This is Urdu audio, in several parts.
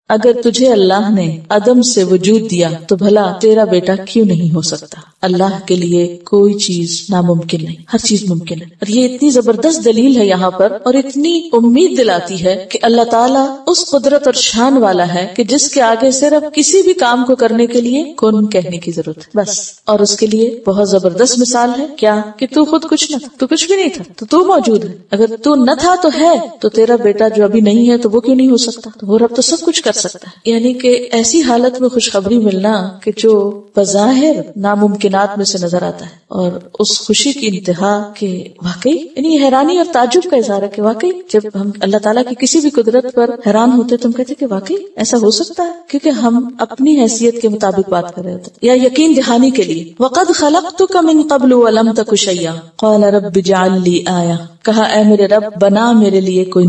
اگر تجھے اللہ نے عدم سے وجود دیا تو بھلا تیرا بیٹا کیوں نہیں ہو سکتا؟ اللہ کے لیے کوئی چیز ناممکن نہیں، ہر چیز ممکن ہے. اور یہ اتنی زبردست دلیل ہے یہاں پر، اور اتنی امید دلاتی ہے کہ اللہ تعالیٰ اس قدرت اور شان والا ہے کہ جس کے آگے صرف کسی بھی کام کو کرنے کے لیے کن کہنے کی ضرورت ہے بس. اور اس کے لیے بہت زبردست مثال ہے کیا کہ تو خود کچھ نہ تھا، تو کچھ بھی نہیں تھا تو موجود ہے. اگر تو نہ تھا تو ہے، تو تیرا بیٹا جو ابھی نہیں ہے تو وہ کیوں نہیں ہو سکتا؟ تو وہ رب تو سب کچھ کر سکتا ہے. یعنی کہ ایسی حالت میں خوشخبری ملنا کہ جو بظاہر ناممکنات میں سے نظر آتا ہے، اور اس خوشی کی انتہا کہ واقعی، یعنی حیرانی اور تعجب کا اظہار ہے کہ واقعی جب ہم اللہ تعالیٰ کی کسی بھی قدرت پر حیران ہوتے تو ہم کہتے کہ واقعی ایسا ہو سکتا ہے، کیونکہ ہم اپنی حیثیت کے مطابق بات کر رہے ہوتے. یا یقین دہانی کے لیے وَقَدْ خَلَقْتُكَ مِن قَبْلُ وَلَمْ تَكُ شَيْئًا قَالَ رَبِّ اجْعَل لِّي آیَةً، کہا اے میرے رب بنا میرے لیے کوئی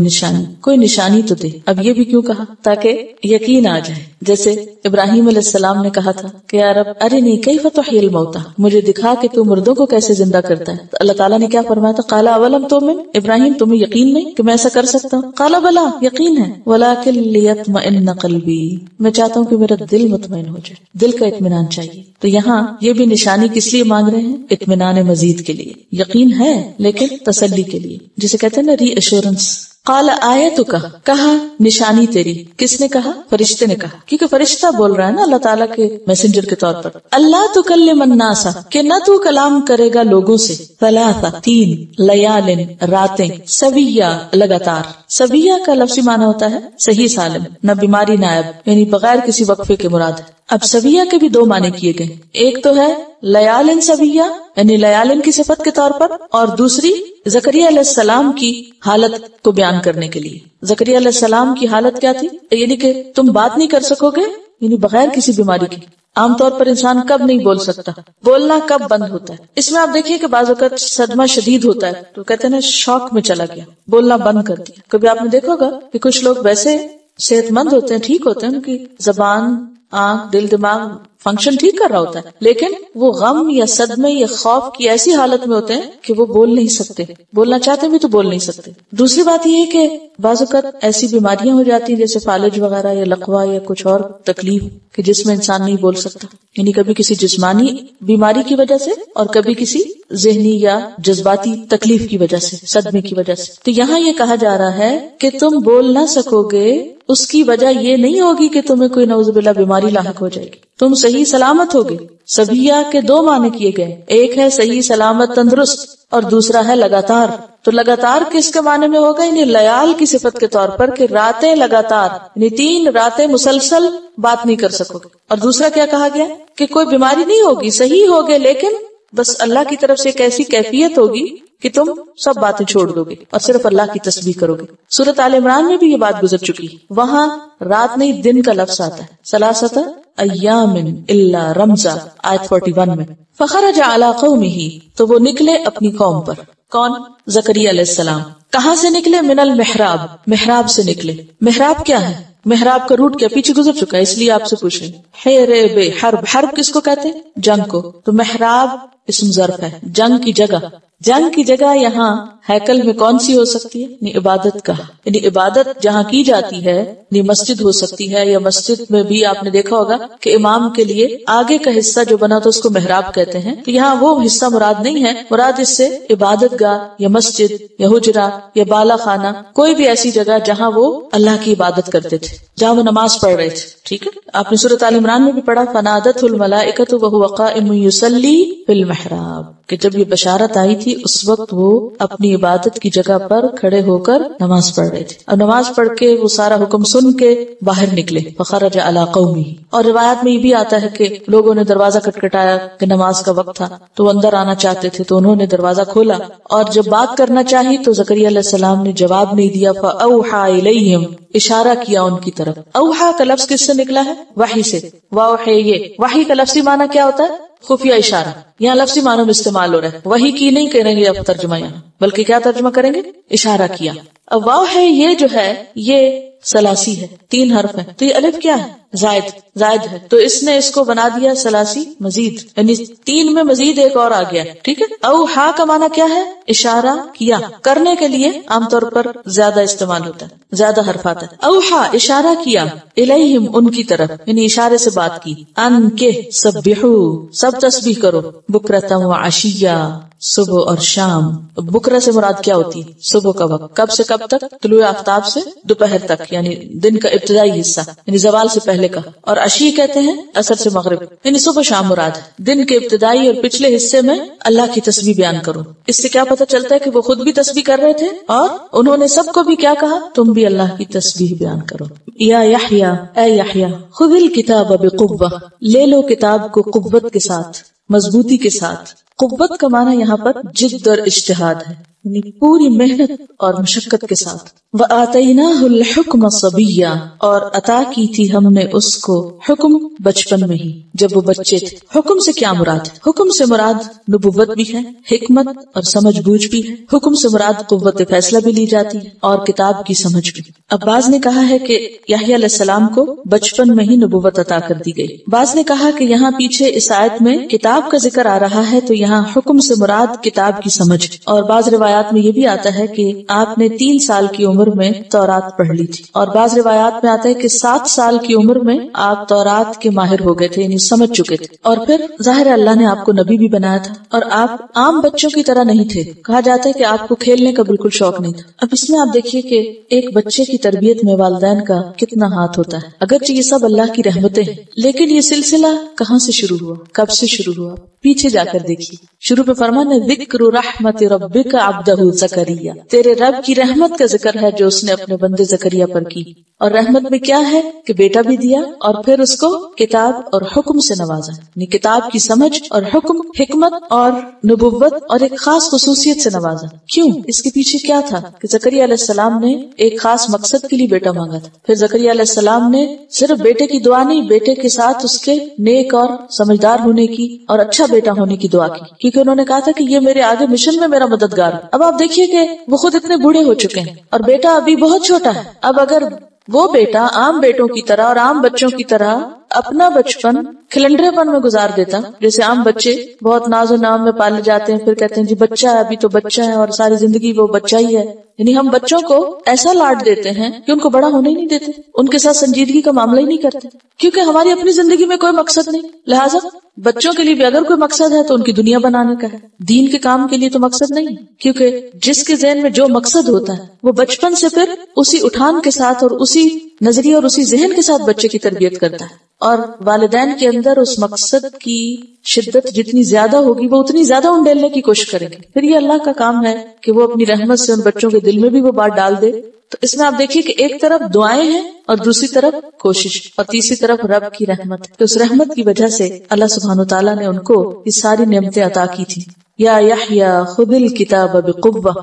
نشانی تو دے. اب یہ بھی کیوں کہا؟ تاکہ یقین آ جائے. جیسے ابراہیم علیہ السلام نے کہا تھا کہ یا رب ارنی کیف تحیی الموتى، مجھے دکھا کہ تو مردوں کو کیسے زندہ کرتا ہے. تو اللہ تعالیٰ نے کیا فرمایا تھا؟ قال اولم تؤمن، ابراہیم تمہیں یقین نہیں کہ میں ایسا کر سکتا ہوں؟ قال بلا، یقین ہے، ولکن لیطمئن قلبی، میں چاہتا ہوں کہ میرا دل مطمئن ہو جائے، دل کا اطمینان چاہیے. تو یہاں یہ بھی نشانی کس لیے مانگ رہے ہیں؟ اطمینان مزید کے لیے. یقین ہے لیکن تسلی کے لیے، جسے کہتے ہیں نا ری ایشورنس. قال آیتک، کہا نشانی تیری. کس نے کہا؟ فرشتے نے کہا، کیونکہ فرشتہ بول رہا ہے نا اللہ تعالیٰ کے میسنجر کے طور پر. اللہ تکلم الناس، کہ نہ تو کلام کرے گا لوگوں سے. ثلاث، 3 لیال، راتیں. سویہ، لگاتار. سویہ کا لفظی معنی ہوتا ہے صحیح سالم، نہ بیماری نائب، یعنی بغیر کسی وقفے کے مراد ہے. اب سویہ کے بھی 2 معنی کیے گئے، ایک تو ہے لیالن سویہ یعنی لیالن کی صفت کے طور پر، اور دوسری زکریا علیہ السلام کی حالت کو بیان کرنے کے لیے. زکریا علیہ السلام کی حالت کیا تھی؟ یعنی کہ تم بات نہیں کر سکو گے، یعنی بغیر کسی بیماری کی. عام طور پر انسان کب نہیں بول سکتا، بولنا کب بند ہوتا ہے. اس میں آپ دیکھیے کہ بعض اوقات صدمہ شدید ہوتا ہے تو کہتے ہیں نا شوق میں چلا گیا، بولنا بند کر دیا. کبھی آپ نے دیکھا ہوگا کہ کچھ لوگ ویسے صحت مند ہوتے ہیں، ٹھیک ہوتے ہیں، ان کی زبان، آنکھ، دل، دماغ فنکشن ٹھیک کر رہا ہوتا ہے، لیکن وہ غم یا صدمے یا خوف کی ایسی حالت میں ہوتے ہیں کہ وہ بول نہیں سکتے، بولنا چاہتے بھی تو بول نہیں سکتے. دوسری بات یہ ہے کہ بعض اوقات ایسی بیماریاں ہو جاتی ہیں جیسے فالج وغیرہ یا لقوہ یا کچھ اور تکلیف کہ جس میں انسان نہیں بول سکتا، یعنی کبھی کسی جسمانی بیماری کی وجہ سے اور کبھی کسی ذہنی یا جذباتی تکلیف کی وجہ سے، صدمے کی وجہ سے. تو یہاں یہ کہا جا رہا ہے کہ تم بول نہ سکو گے، اس کی وجہ یہ نہیں ہوگی کہ تمہیں کوئی نعوذ باللہ بیماری لاحق ہو جائے گی، تم صحیح سلامت ہوگے. سبیہ کے 2 معنی کیے گئے، ایک ہے صحیح سلامت تندرست اور دوسرا ہے لگاتار. تو لگاتار کس کے معنی میں ہوگا؟ یعنی لیال کی صفت کے طور پر کہ راتیں لگاتار، یعنی 3 راتیں مسلسل بات نہیں کر سکو گے. اور دوسرا کیا کہا گیا کہ کوئی بیماری نہیں ہوگی، صحیح ہوگے، لیکن بس اللہ کی طرف سے ایک ایسی کیفیت ہوگی کہ تم سب باتیں چھوڑ دو گے اور صرف اللہ کی تسبیح کرو گے. سورۃ آل عمران میں بھی یہ بات گزر چکی، وہاں رات نہیں دن کا لفظ آتا ہے. ثلاثۃ ایام الا رمزا، آیت 41 میں. فخرج علی قومہ، تو وہ نکلے اپنی قوم پر. کون؟ زکریا علیہ السلام. کہاں سے نکلے؟ من المحراب، محراب سے نکلے. محراب کیا ہے؟ محراب کا روٹ کیا پیچھے گزر چکا ہے، اس لیے آپ سے پوچھیں. حرب، حرب، حرب کس کو کہتے ہیں؟ جنگ کو. تو محراب اسم ظرف ہے، جنگ کی جگہ. جنگ کی جگہ یہاں ہیکل میں کون سی ہو سکتی ہے؟ یعنی عبادت کا، یعنی عبادت جہاں کی جاتی ہے، یعنی مسجد ہو سکتی ہے، یا مسجد میں بھی آپ نے دیکھا ہوگا کہ امام کے لیے آگے کا حصہ جو بنا تو اس کو محراب کہتے ہیں. تو یہاں وہ حصہ مراد نہیں ہے، مراد اس سے عبادت گاہ یا مسجد یا حجرہ یا بالا خانہ، کوئی بھی ایسی جگہ جہاں وہ اللہ کی عبادت کرتے تھے، جہاں وہ نماز پڑھ رہے تھے. ٹھیک ہے، آپ نے سورۃ آل عمران میں بھی پڑھا فنادتہ الملائکۃ وہو قائم یصلی فی المحراب، کہ جب یہ بشارت آئی تھی اس وقت وہ اپنی عبادت کی جگہ پر کھڑے ہو کر نماز پڑھ رہے تھے. اور نماز پڑھ کے وہ سارا حکم سن کے باہر نکلے. فخرج علی قومہ، اور روایات میں یہ بھی آتا ہے کہ لوگوں نے دروازہ کٹکھٹایا کہ نماز کا وقت تھا تو وہ اندر آنا چاہتے تھے، تو انہوں نے دروازہ کھولا اور جب بات کرنا چاہی تو زکریا علیہ السلام نے جواب نہیں دیا. فاوحى الیہم، اشارہ کیا ان کی طرف. اوحا کا لفظ کس سے نکلا ہے؟ وحی سے. واوحی، وحی کا لفظی معنی کیا ہوتا ہے؟ خفیہ اشارہ. یہاں لفظی معنوں میں استعمال ہو رہا ہے، وحی کی نہیں کہہ رہے ہیں اب ترجمہ یہاں. بلکہ کیا ترجمہ کریں گے؟ اشارہ کیا. اب واو ہے یہ جو ہے یہ سلاسی ہے، 3 حرف ہے، تو یہ الف کیا ہے؟ زائد ہے، تو اس نے اس کو بنا دیا سلاسی مزید، یعنی 3 میں مزید ایک اور آ گیا. ٹھیک ہے. اوحا کا معنی کیا ہے؟ اشارہ کیا. کرنے کے لیے عام طور پر زیادہ استعمال ہوتا ہے، زیادہ حرف آتا ہے. اوحا اشارہ کیا، الیہم ان کی طرف، یعنی اشارے سے بات کی. ان کے سبحو سب تسبیح کرو، بکرۃ و عشیہ صبح اور شام. بکرہ سے مراد کیا ہوتی ہے؟ صبح کا وقت. کب سے کب تک؟ طلوع آفتاب سے دوپہر تک، یعنی دن کا ابتدائی حصہ، یعنی زوال سے پہلے کا. اور عشی کہتے ہیں عصر سے مغرب، یعنی صبح شام مراد ہے. دن کے ابتدائی اور پچھلے حصے میں اللہ کی تسبیح بیان کرو. اس سے کیا پتہ چلتا ہے کہ وہ خود بھی تسبیح کر رہے تھے اور انہوں نے سب کو بھی کیا کہا؟ تم بھی اللہ کی تسبیح بیان کرو. یا یحییٰ اے یحییٰ خذ الکتاب بقوہ لے لو کتاب کو قوت کے ساتھ، مضبوطی کے ساتھ. قوت کا معنی یہاں پر جد اور اجتہاد ہے، یعنی پوری محنت اور مشقت کے ساتھ. وَآتَيْنَاهُ الْحُكْمَ صَبِيًّا اور عطا کی تھی ہم نے اس کو حکم بچپن میں ہی، جب وہ بچے تھے. حکم سے کیا مراد ہے؟ حکم سے مراد نبوت بھی ہے، حکمت اور سمجھ بوجھ بھی ہے. حکم سے مراد قوت فیصلہ بھی لی جاتی ہے اور کتاب کی سمجھ بھی. اب بعض نے کہا ہے کہ یحییٰ علیہ السلام کو بچپن میں ہی نبوت عطا کر دی گئی. بعض نے کہا کہ یہاں پیچھے اس آیت میں کتاب کا ذکر آ رہا ہے تو یہاں حکم سے مراد کتاب کی سمجھ. اور بعض روایات میں یہ بھی آتا ہے کہ آپ نے 3 سال کی عمر میں تورات پڑھ لی تھی، اور بعض روایات میں آتا ہے کہ 7 سال کی عمر میں آپ تورات کے ماہر ہو گئے تھے، یعنی سمجھ چکے تھے. اور پھر ظاہر اللہ نے آپ کو نبی بھی بنایا تھا اور آپ عام بچوں کی طرح نہیں تھے. کہا جاتا ہے کہ آپ کو کھیلنے کا بالکل شوق نہیں تھا. اب اس میں آپ دیکھیے کہ ایک بچے کی تربیت میں والدین کا کتنا ہاتھ ہوتا ہے. اگرچہ یہ سب اللہ کی رحمتیں ہیں، لیکن یہ سلسلہ کہاں سے شروع ہوا، کب سے شروع ہوا؟ پیچھے جا کر دیکھیے. شروع پہ فرمانا ذکر رحمت ربک عبدہ زکریا، تیرے رب کی رحمت کا ذکر ہے جو اس نے اپنے بندے زکریا پر کی. اور رحمت میں کیا ہے کہ بیٹا بھی دیا اور پھر اس کو کتاب اور حکم سے نوازا، یعنی کتاب کی سمجھ اور حکم، حکمت اور نبوت اور ایک خاص خصوصیت سے نوازا. کیوں؟ اس کے پیچھے کیا تھا کہ زکریا علیہ السلام نے ایک خاص مقصد کے لیے بیٹا مانگا تھا. پھر زکریا علیہ السلام نے صرف بیٹے کی دعا نہیں، بیٹے کے ساتھ اس کے نیک اور سمجھدار ہونے کی اور اچھا بیٹا ہونے کی دعا کی، کیونکہ انہوں نے کہا تھا کہ یہ میرے آگے مشن میں میرا مددگار ہے. اب آپ دیکھیے کہ وہ خود اتنے بوڑھے ہو چکے ہیں اور بیٹا ابھی بہت چھوٹا ہے. اب اگر وہ بیٹا عام بیٹوں کی طرح اور عام بچوں کی طرح اپنا بچپن کھلنڈرے پن میں گزار دیتا، جیسے عام بچے بہت ناز و نام میں پالے جاتے ہیں، پھر کہتے ہیں جی بچہ ہے، ابھی تو بچہ ہے اور ساری زندگی وہ بچہ ہی ہے. یعنی ہم بچوں کو ایسا لاڈ دیتے ہیں کہ ان کو بڑا ہونے ہی نہیں دیتے، ان کے ساتھ سنجیدگی کا معاملہ ہی نہیں کرتے، کیونکہ ہماری اپنی زندگی میں کوئی مقصد نہیں. لہٰذا بچوں کے لیے بھی اگر کوئی مقصد ہے تو ان کی دنیا بنانے کا ہے، دین کے کام کے لیے تو مقصد نہیں. کیونکہ جس کے ذہن میں جو مقصد ہوتا ہے وہ بچپن سے پھر اسی اٹھان کے ساتھ اور اسی نظریے اور اسی ذہن کے ساتھ بچے کی تربیت کرتا ہے. اور والدین کے اندر اس مقصد کی شدت جتنی زیادہ ہوگی وہ اتنی زیادہ انڈیلنے کی کوشش کریں گے. پھر یہ اللہ کا کام ہے کہ وہ اپنی رحمت سے ان بچوں کے دل میں بھی وہ بات ڈال دے. تو اس میں آپ دیکھیے کہ ایک طرف دعائیں ہیں اور دوسری طرف کوشش، اور تیسری طرف رب کی رحمت. تو اس رحمت کی وجہ سے اللہ سبحانہ وتعالیٰ نے ان کو یہ ساری نعمتیں عطا کی تھی. یا یحییٰ خذ الکتاب بقوہ،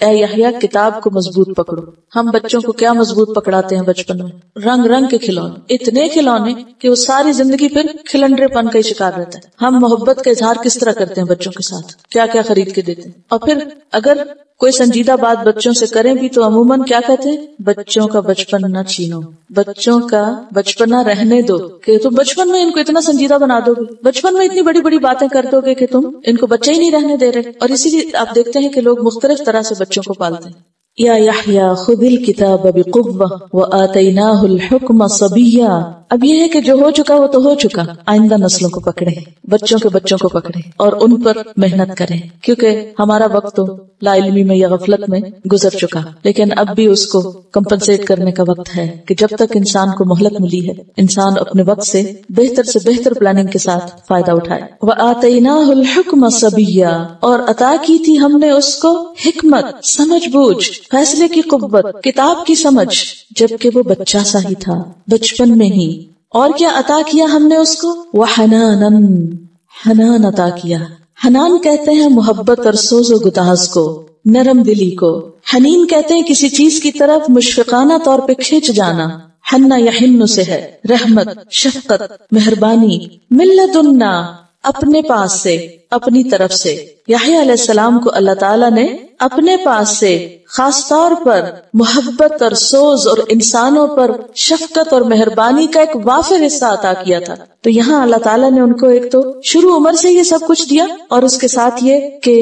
اے یحییٰ کتاب کو مضبوط پکڑو. ہم بچوں کو کیا مضبوط پکڑاتے ہیں بچپن میں؟ رنگ رنگ کے کھلونے، اتنے کھلونے کہ وہ ساری زندگی پھر کھلنڈرے پن کا شکار رہتا ہے. ہم محبت کا اظہار کس طرح کرتے ہیں بچوں کے ساتھ؟ کیا کیا خرید کے دیتے ہیں. اور پھر اگر کوئی سنجیدہ بات بچوں سے کریں بھی تو عموماً کیا کہتے ہیں؟ بچوں کا بچپن نہ چھینو، بچوں کا بچپنا رہنے دو. کہ تم بچپن میں ان کو اتنا سنجیدہ بنا دو گے، بچپن میں اتنی بڑی بڑی باتیں کر دو گے کہ تم ان کو بچہ ہی نہیں رہنے دے رہے. اور اسی لیے آپ دیکھتے ہیں کہ لوگ مختلف طرح سے بچوں کو پالتے ہیں. یا یحییٰ خذ الکتاب بقوہ وآتیناہ الحکم صبیا. اب یہ ہے کہ جو ہو چکا وہ تو ہو چکا، آئندہ نسلوں کو پکڑے، بچوں کے بچوں کو پکڑے اور ان پر محنت کریں، کیونکہ ہمارا وقت تو لا علمی میں یا غفلت میں گزر چکا. لیکن اب بھی اس کو کمپنسیٹ کرنے کا وقت ہے کہ جب تک انسان کو مہلت ملی ہے انسان اپنے وقت سے بہتر پلاننگ کے ساتھ فائدہ اٹھائے. وآتیناہ الحکم صبیا اور عطا کی تھی ہم نے اس کو حکمت، سمجھ بوجھ، فیصلے کی قوت، کتاب کی سمجھ، جبکہ وہ بچہ سا ہی تھا بچپن میں ہی. اور کیا عطا کیا ہم نے اس کو؟ وحنانن، حنان عطا کیا. حنان کہتے ہیں محبت اور سوز و گداز کو، نرم دلی کو. حنین کہتے ہیں کسی چیز کی طرف مشفقانہ طور پہ کھینچ جانا. حنا یحن سے ہے رحمت، شفقت، مہربانی. من لدنا، اپنے پاس سے، اپنی طرف سے. یحییٰ علیہ السلام کو اللہ تعالیٰ نے اپنے پاس سے خاص طور پر محبت اور سوز اور انسانوں پر شفقت اور مہربانی کا ایک وافر حصہ عطا کیا تھا. تو یہاں اللہ تعالیٰ نے ان کو ایک تو شروع عمر سے یہ سب کچھ دیا اور اس کے ساتھ یہ کہ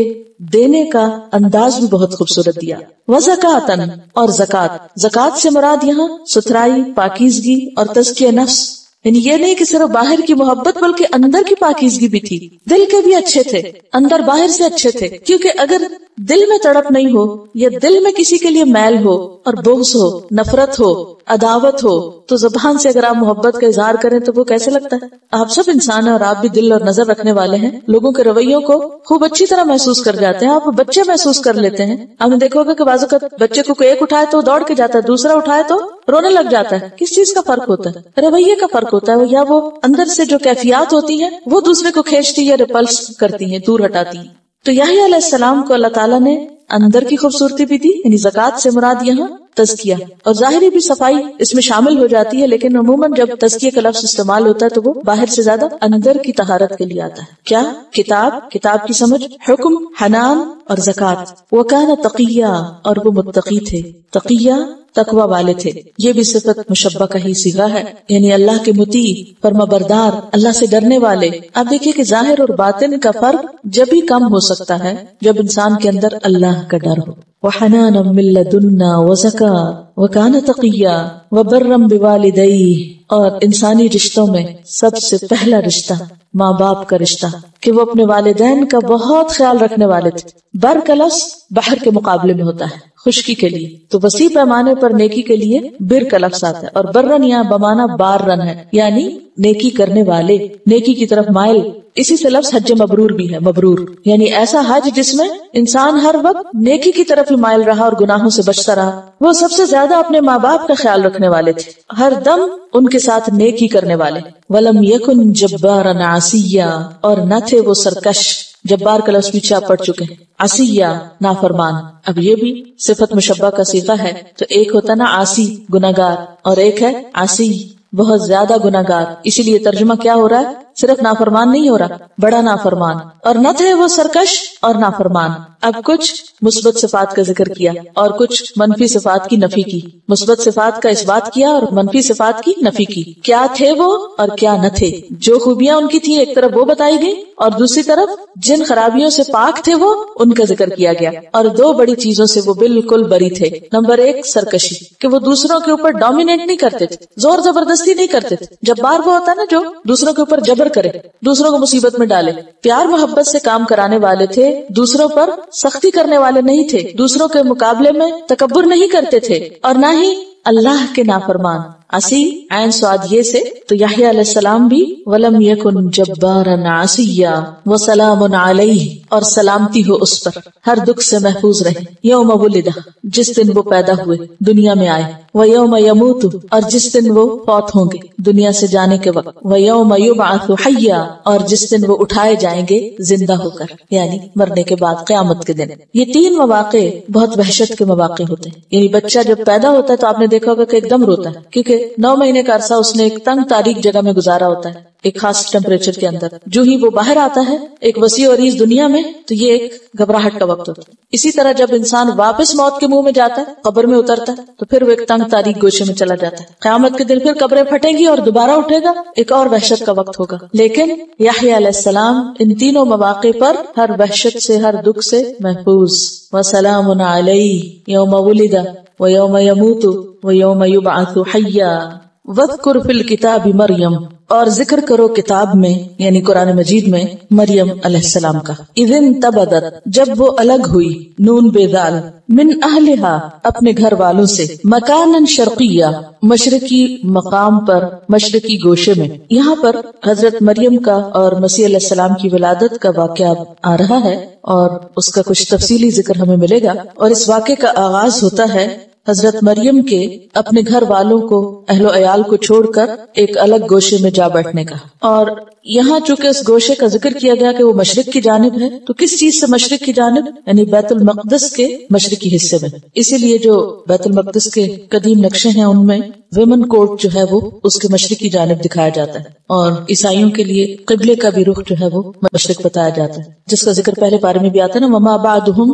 دینے کا انداز بھی بہت خوبصورت دیا. وزکاتن اور زکات. زکات سے مراد یہاں ستھرائی، پاکیزگی اور تزکیہ نفس، یعنی یہ نہیں کہ صرف باہر کی محبت بلکہ اندر کی پاکیزگی بھی تھی. دل کے بھی اچھے تھے، اندر باہر سے اچھے تھے. کیونکہ اگر دل میں تڑپ نہیں ہو یا دل میں کسی کے لیے میل ہو اور بغض ہو، نفرت ہو، عداوت ہو، تو زبان سے اگر آپ محبت کا اظہار کریں تو وہ کیسے لگتا ہے؟ آپ سب انسان ہیں اور آپ بھی دل اور نظر رکھنے والے ہیں. لوگوں کے رویوں کو خوب اچھی طرح محسوس کر جاتے ہیں. آپ بچے محسوس کر لیتے ہیں. آپ نے دیکھا ہوگا کہ بعض اوقات بچے کو ایک اٹھائے تو دوڑ کے جاتا ہے، دوسرا اٹھائے تو رونے لگ جاتا ہے. کس چیز کا فرق ہوتا ہے؟ رویے کا فرق ہوتا ہے. یا وہ اندر سے جو کیفیات ہوتی ہیں وہ دوسرے کو کھینچتی یا ریپلس کرتی ہیں، دور ہٹاتی ہیں. تو یحییٰ علیہ السلام کو اللہ تعالیٰ نے اندر کی خوبصورتی بھی دی، یعنی زکات سے مراد یہاں تزکیہ، اور ظاہری بھی صفائی اس میں شامل ہو جاتی ہے، لیکن عموماً جب تزکیہ کا لفظ استعمال ہوتا ہے تو وہ باہر سے زیادہ اندر کی طہارت کے لیے آتا ہے. کیا؟ کتاب کی سمجھ، حکم، حنان اور زکات. وکان تقیہ، اور وہ متقی تھے. تقیہ تقوی والے تھے. یہ بھی صفت مشبہ کا ہی صیغہ ہے، یعنی اللہ کے مطیع، فرما بردار، اللہ سے ڈرنے والے. آپ دیکھیے کہ ظاہر اور باطن کا فرق جب ہی کم ہو سکتا ہے جب انسان کے اندر اللہ کا ڈر ہو. وحنانا من لدنا وزکاة وکان تقیا وبرا بوالدیہ. اور انسانی رشتوں میں سب سے پہلا رشتہ ماں باپ کا رشتہ، کہ وہ اپنے والدین کا بہت خیال رکھنے والے تھے. بر کا لفظ بحر کے مقابلے میں ہوتا ہے خشکی کے لیے، تو وسیع پیمانے پر نیکی کے لیے بر کا لفظ آتا ہے. اور برن یہاں بمانا بار رن ہے، یعنی نیکی کرنے والے، نیکی کی طرف مائل. اسی سے لفظ حج مبرور بھی ہے. مبرور یعنی ایسا حج جس میں انسان ہر وقت نیکی کی طرف ہی مائل رہا اور گناہوں سے بچتا رہا. وہ سب سے زیادہ اپنے ماں باپ کا خیال رکھنے والے تھے، ہر دم ان کے ساتھ نیکی کرنے والے. ولم یکن جبارا عصیا، اور نہ تھے وہ سرکش. جبار کا لفظ پیچھے آپ پڑھ چکے ہیں. عصیہ نافرمان. اب یہ بھی صفت مشبہ کا صیغہ ہے. تو ایک ہوتا نا عاصی گناہگار، اور ایک ہے عاصی بہت زیادہ گناہگار. اسی لیے ترجمہ کیا ہو رہا ہے؟ صرف نافرمان نہیں ہو رہا، بڑا نافرمان. اور نہ تھے وہ سرکش اور نافرمان. اب کچھ مثبت صفات کا ذکر کیا اور کچھ منفی صفات کی نفی کی. مثبت صفات کا اس بات کیا اور منفی صفات کی نفی کی. کیا تھے وہ اور کیا نہ تھے. جو خوبیاں ان کی تھی ایک طرف وہ بتائی گئی، اور دوسری طرف جن خرابیوں سے پاک تھے وہ ان کا ذکر کیا گیا. اور دو بڑی چیزوں سے وہ بالکل بری تھے. نمبر ایک سرکشی، کہ وہ دوسروں کے اوپر ڈومینیٹ نہیں کرتے تھے، زور زبردستی نہیں کرتے تھے. جب بار وہ ہوتا نا جو دوسروں کے اوپر جبر کرے، دوسروں کو مصیبت میں ڈالے. پیار محبت سے کام کرانے والے تھے، دوسروں پر سختی کرنے والے نہیں تھے، دوسروں کے مقابلے میں تکبر نہیں کرتے تھے، اور نہ ہی اللہ کے نافرمان. عصی عین سواد یہ سے. تو یحییٰ علیہ السلام بھی ولم یکن جبارا عصیا وسلام علیہ، اور سلامتی ہو اس پر، ہر دکھ سے محفوظ رہے. یوم ولد، جس دن وہ پیدا ہوئے دنیا میں آئے. ویوم یموت، اور جس دن وہ فوت ہوں گے دنیا سے جانے کے وقت. ویوم یبعث حیا، اور جس دن وہ اٹھائے جائیں گے زندہ ہو کر، یعنی مرنے کے بعد قیامت کے دن. یہ تین مواقع بہت وحشت کے مواقع ہوتے ہیں. یعنی بچہ جب پیدا ہوتا ہے تو آپ نے دیکھا ہوگا کہ ایک دم روتا ہے، کیونکہ 9 مہینے کا عرصہ اس نے ایک تنگ تاریک جگہ میں گزارا ہوتا ہے، ایک خاص ٹیمپریچر کے اندر. جو ہی وہ باہر آتا ہے ایک وسیع اور عریض دنیا میں، تو یہ ایک گھبراہٹ کا وقت ہوتا ہے. اسی طرح جب انسان واپس موت کے منہ میں جاتا ہے، قبر میں اترتا ہے، تو پھر وہ ایک تنگ تاریک گوشے میں چلا جاتا ہے. قیامت کے دن پھر قبریں پھٹیں گی اور دوبارہ اٹھے گا، ایک اور وحشت کا وقت ہوگا. لیکن یحییٰ علیہ السلام ان تینوں مواقع پر ہر وحشت سے، ہر دکھ سے محفوظ. وسلام علیہ یوم ولد ویوم یموت ویوم یبعث حیا. وَاذْكُرْ فِي الْكِتَابِ مریم، اور ذکر کرو کتاب میں یعنی قرآن مجید میں مریم علیہ السلام کا. اِذِ انْتَبَذَتْ، جب وہ الگ ہوئی، نون بے دال، من اہلہا، اپنے گھر والوں سے، مکاناً شرقیہ، مشرقی مقام پر، مشرقی گوشے میں. یہاں پر حضرت مریم کا اور مسیح علیہ السلام کی ولادت کا واقعہ آ رہا ہے اور اس کا کچھ تفصیلی ذکر ہمیں ملے گا. اور اس واقعے کا آغاز ہوتا ہے حضرت مریم کے اپنے گھر والوں کو، اہل و عیال کو چھوڑ کر ایک الگ گوشے میں جا بیٹھنے کا. اور یہاں چونکہ اس گوشے کا ذکر کیا گیا کہ وہ مشرق کی جانب ہے، تو کس چیز سے مشرق کی جانب؟ یعنی بیت المقدس کے مشرقی حصے میں. اسی لیے جو بیت المقدس کے قدیم نقشے ہیں ان میں ویمن کوٹ جو ہے وہ اس کے مشرقی جانب دکھایا جاتا ہے، اور عیسائیوں کے لیے قبلے کا بھی رخ جو ہے وہ مشرق بتایا جاتا ہے، جس کا ذکر پہلے پارے میں بھی آتا ہے نا، وما بعدہم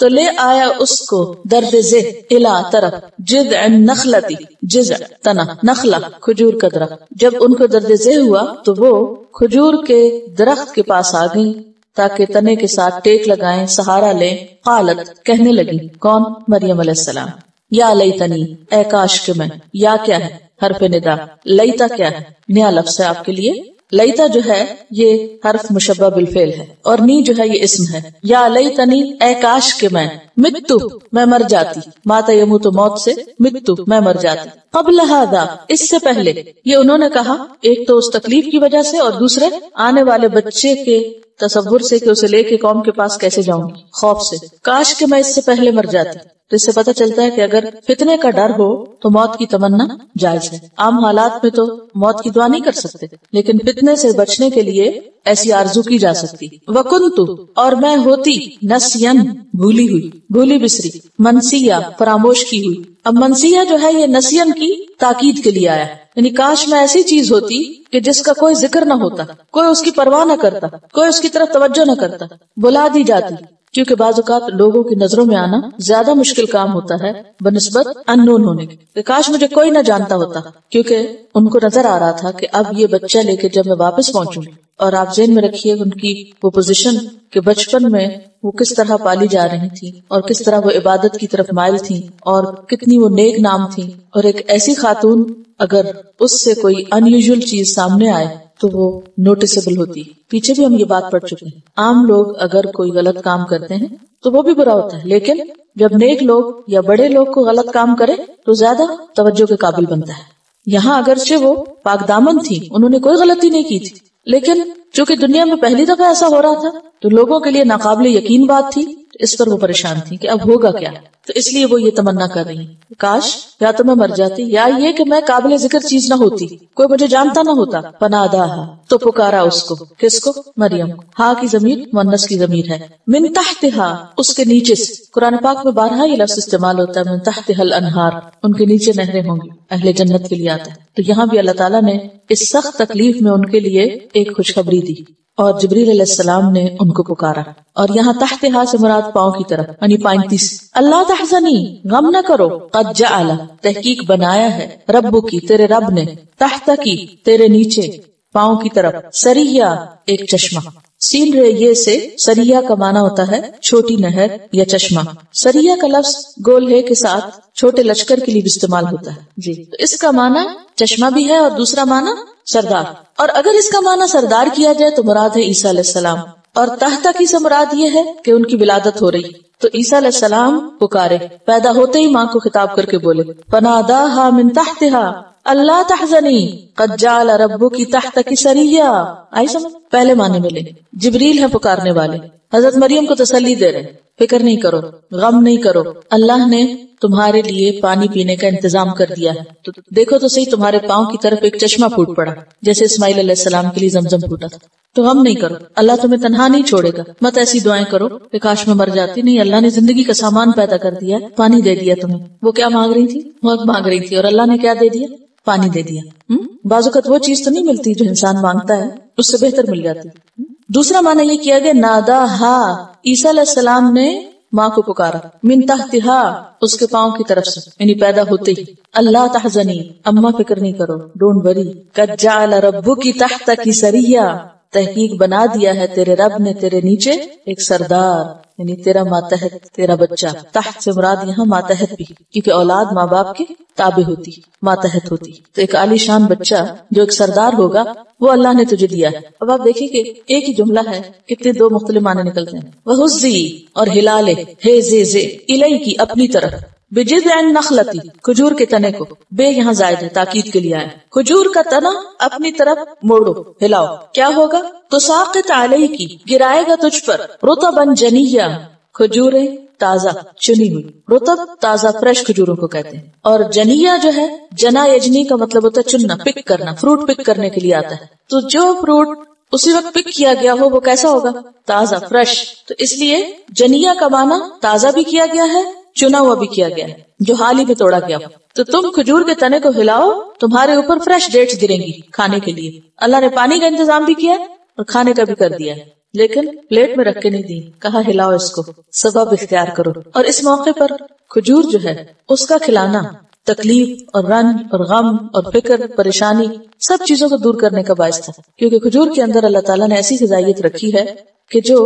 تو لے آیا اس کو درد ذہ الا طرف جذع النخلتی، جذع تنا، نخلہ کھجور کا درخت. جب ان کو درد ذہ ہوا تو وہ کھجور کے درخت کے پاس آ گئی تاکہ تنے کے ساتھ ٹیک لگائیں، سہارا لیں. قالت کہنے لگی، کون؟ مریم علیہ السلام، یا لیتنی اے کاش کہ میں. یا کیا ہے؟ حرف ندا. لیتا کیا ہے؟ نیا لفظ ہے آپ کے لیے. لیتا جو ہے یہ حرف مشبہ بالفعل ہے اور نی جو ہے یہ اسم ہے. یا لیتنی اے کاش کہ میں متو میں مر جاتی، ماتا یموت موت سے، متو میں مر جاتی، قبل ھذا اس سے پہلے. یہ انہوں نے کہا ایک تو اس تکلیف کی وجہ سے اور دوسرے آنے والے بچے کے تصور سے کہ اسے لے کے قوم کے پاس کیسے جاؤں گی، خوف سے. کاش کہ میں اس سے پہلے مر جاتی. تو اس سے پتہ چلتا ہے کہ اگر فتنے کا ڈر ہو تو موت کی تمنا جائز ہے. عام حالات میں تو موت کی دعا نہیں کر سکتے، لیکن فتنے سے بچنے کے لیے ایسی آرزو کی جا سکتی. وکنتو اور میں ہوتی نسین بھولی ہوئی، بھولی بسری، منسیہ فراموش کی ہوئی. اب منسیہ جو ہے یہ نسین کی تاکید کے لیے آیا، یعنی کاش میں ایسی چیز ہوتی کہ جس کا کوئی ذکر نہ ہوتا، کوئی اس کی پرواہ نہ کرتا، کوئی اس کی طرف توجہ نہ کرتا، بلا دی جاتی. کیونکہ بعض اوقات لوگوں کی نظروں میں آنا زیادہ مشکل کام ہوتا ہے بنسبت اننون ہونے کے. کاش مجھے کوئی نہ جانتا ہوتا، کیونکہ ان کو نظر آ رہا تھا کہ اب یہ بچہ لے کے جب میں واپس پہنچوں. اور آپ ذہن میں رکھیے ان کی وہ پوزیشن کہ بچپن میں وہ کس طرح پالی جا رہی تھی اور کس طرح وہ عبادت کی طرف مائل تھی اور کتنی وہ نیک نام تھی. اور ایک ایسی خاتون اگر اس سے کوئی انیوژل چیز سامنے آئے تو وہ نوٹسیبل ہوتی. پیچھے بھی ہم یہ بات پڑھ چکے ہیں. عام لوگ اگر کوئی غلط کام کرتے ہیں تو وہ بھی برا ہوتا ہے، لیکن جب نیک لوگ یا بڑے لوگ کو غلط کام کرے تو زیادہ توجہ کے قابل بنتا ہے. یہاں اگرچہ وہ پاک دامن تھی، انہوں نے کوئی غلطی نہیں کی تھی، لیکن چونکہ دنیا میں پہلی دفعہ ایسا ہو رہا تھا تو لوگوں کے لیے ناقابل یقین بات تھی. اس پر وہ پریشان تھی کہ اب ہوگا کیا. تو اس لیے وہ یہ تمنا کر رہی ہیں، کاش یا تو میں مر جاتی یا یہ کہ میں قابل ذکر چیز نہ ہوتی، کوئی مجھے جانتا نہ ہوتا. فناداہا تو پکارا اس کو، کس کو؟ مریم. ہاں کی ضمیر مؤنث کی ضمیر ہے. من تحتہا اس کے نیچے سے. قرآن پاک میں بارہا یہ لفظ استعمال ہوتا ہے، من تحتہا الانہار، ان کے نیچے نہریں ہوں گی. اہل جنت کے لیے آتا ہے. تو یہاں بھی اللہ تعالیٰ نے اس سخت تکلیف میں ان کے لیے ایک خوشخبری دی اور جبریل علیہ السلام نے ان کو پکارا. اور یہاں تحتہا سے مراد پاؤں کی طرف، یعنی پائنتی سے. اللہ تحزنی غم نہ کرو، قد جعل تحقیق بنایا ہے، ربو کی تیرے رب نے، تحت کی تیرے نیچے، پاؤں کی طرف، سریہ ایک چشمہ. سین رے یہ سے سریہ کا معنی ہوتا ہے چھوٹی نہر یا چشمہ. سریہ کا لفظ گول ہے کے ساتھ چھوٹے لشکر کے لیے بھی استعمال ہوتا ہے. جی تو اس کا معنی چشمہ بھی ہے اور دوسرا معنی سردار. اور اگر اس کا معنی سردار کیا جائے تو مراد ہے عیسیٰ علیہ السلام، اور تحت کی سے مراد یہ ہے کہ ان کی ولادت ہو رہی. تو عیسیٰ علیہ السلام پکارے، پیدا ہوتے ہی ماں کو خطاب کر کے بولے، فناداہا من تحتہا اللہ تحزنی قد جعل ربکی تحتکی سریہ. آئی سمجھ؟ پہلے معنی میں لیں. جبریل ہے پکارنے والے، حضرت مریم کو تسلی دے رہے، فکر نہیں کرو، غم نہیں کرو، اللہ نے تمہارے لیے پانی پینے کا انتظام کر دیا ہے. تو دیکھو تو صحیح، تمہارے پاؤں کی طرف ایک چشمہ پھوٹ پڑا جیسے اسماعیل علیہ السلام کے لیے زمزم پھوٹا تھا. تو غم نہیں کرو، اللہ تمہیں تنہا نہیں چھوڑے گا. مت ایسی دعائیں کرو کہ کاش میں مر جاتی. نہیں، اللہ نے زندگی کا سامان پیدا کر دیا، پانی دے دیا تمہیں. وہ کیا مانگ رہی تھی؟ موت مانگ رہی تھی، اور اللہ نے کیا دے دیا؟ پانی دے دیا. بعض اوقات وہ چیز تو نہیں ملتی جو انسان مانگتا ہے، اس سے بہتر مل جاتی. دوسرا معنی یہ کیا گیا، ناداہا عیسیٰ علیہ السلام نے ماں کو پکارا، من تحتہا اس کے پاؤں کی طرف سے، یعنی پیدا ہوتے ہی. اللہ تحزنی اما فکر نہیں کرو، ڈونٹ وری، قد جعل ربکی تحتکی سریہ تحقیق بنا دیا ہے تیرے رب نے تیرے نیچے ایک سردار، یعنی تیرا ماتحت، تیرا بچہ. تحت سے مراد یہاں ماتحت بھی، کیونکہ اولاد ماں باپ کے تابع ہوتی، ماتحت ہوتی. تو ایک عالی شان بچہ جو ایک سردار ہوگا وہ اللہ نے تجھے دیا ہے. اب آپ دیکھیں کہ ایک ہی جملہ ہے، کتنے دو مختلف معنی نکلتے ہیں. وَهُزِّي اور ہلالے، ہے زے زے، الیکی اپنی طرف، بجذع النخلتی کھجور کے تنے کو، بے یہاں زائد ہے تاکید کے لیے آیا. کھجور کا تنا اپنی طرف موڑو، ہلاؤ، کیا ہوگا؟ تساقط علیکی گرائے گا تجھ پر، رطبا جنیہ کھجوریں تازہ چنی ہوئی. رطب تازہ فریش کھجوروں کو کہتے ہیں. اور جنیہ جو ہے، جنا یجنی کا مطلب ہوتا ہے چننا، پک کرنا، فروٹ پک کرنے کے لیے آتا ہے. تو جو فروٹ اسی وقت پک کیا گیا ہو وہ کیسا ہوگا؟ تازہ، فریش. تو اس لیے جنیہ کا معنی تازہ بھی کیا گیا ہے، چنا ہوا بھی کیا گیا ہے، جو حال ہی میں توڑا گیا. تو تم کھجور کے تنے کو ہلاؤ، تمہارے اوپر فریش ڈیٹس گریں گی کھانے کے لیے. اللہ نے پانی کا انتظام بھی کیا اور کھانے کا بھی کر دیا ہے. لیکن پلیٹ میں رکھ کے نہیں دی، کہا ہلاؤ اس کو، سبب اختیار کرو۔ اور اس موقع پر کھجور جو ہے اس کا کھلانا تکلیف اور رنج اور غم اور فکر پریشانی سب چیزوں کو دور کرنے کا باعث تھا، کیونکہ کھجور کے اندر اللہ تعالیٰ نے ایسی غذائیت رکھی ہے کہ جو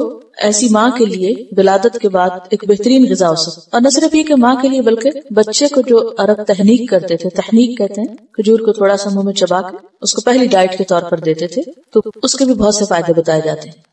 ایسی ماں کے لیے ولادت کے بعد ایک بہترین غذا ہو سکے، اور نہ صرف یہ کہ ماں کے لیے بلکہ بچے کو جو عرب تحنیک کرتے تھے، تحنیک کہتے ہیں کھجور کو تھوڑا سا منہ میں چبا کے اس کو پہلی ڈائٹ کے طور پر دیتے تھے، تو اس کے بھی بہت سے فائدے بتائے جاتے ہیں۔